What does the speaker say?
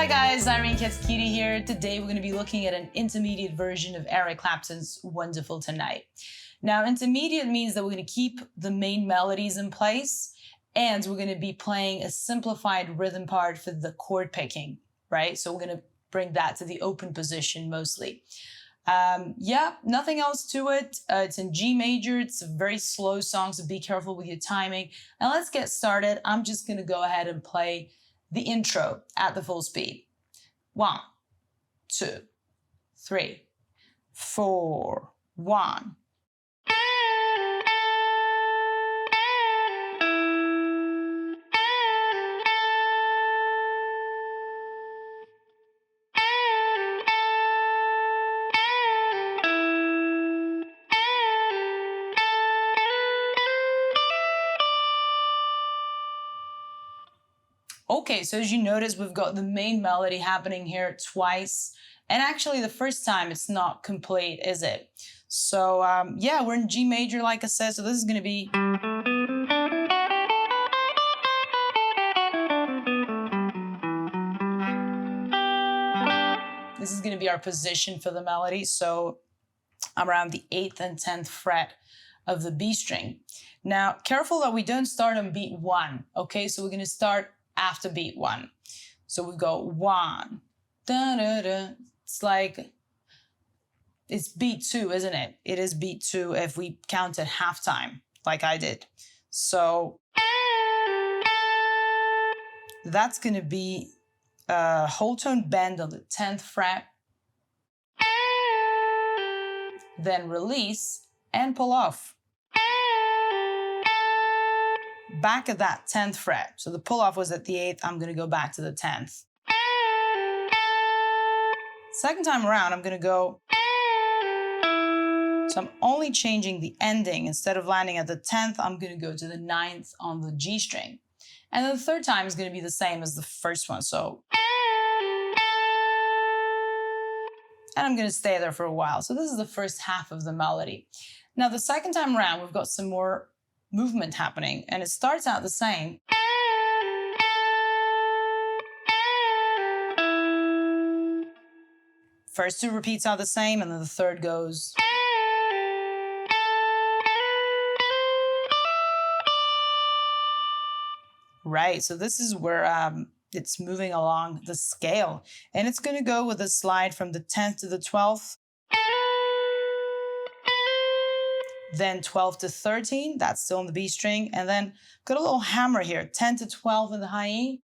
Hi guys, Irene Cutie here. Today we're going to be looking at an intermediate version of Eric Clapton's Wonderful Tonight. Now, intermediate means that we're going to keep the main melodies in place and we're going to be playing a simplified rhythm part for the chord picking, right? So we're going to bring that to the open position mostly. Yeah, nothing else to it. It's in G major. It's a very slow song, so be careful with your timing. And let's get started. I'm just going to go ahead and play the intro at the full speed. 1, 2, 3, 4, 1. Okay, so as you notice, we've got the main melody happening here twice. And actually the first time it's not complete, is it? So yeah, we're in G major, like I said, so this is gonna be. This is gonna be our position for the melody. So I'm around the 8th and 10th fret of the B string. Now, careful that we don't start on beat 1, okay? So we're gonna start after beat 1. So we go 1, da da da. It's like, it's beat 2, isn't it? It is beat 2 if we count at halftime, like I did. So that's gonna be a whole tone bend on the 10th fret, then release and pull off. Back at that 10th fret. So the pull off was at the 8th, I'm gonna go back to the 10th. Second time around, I'm gonna go. So I'm only changing the ending. Instead of landing at the 10th, I'm gonna go to the 9th on the G string. And then the third time is gonna be the same as the first one, so. And I'm gonna stay there for a while. So this is the first half of the melody. Now the second time around, we've got some more movement happening, and it starts out the same. First 2 repeats are the same, and then the third goes. Right, so this is where it's moving along the scale, and it's going to go with a slide from the 10th to the 12th. Then 12 to 13, that's still on the B string, and then got a little hammer here, 10 to 12 in the high E.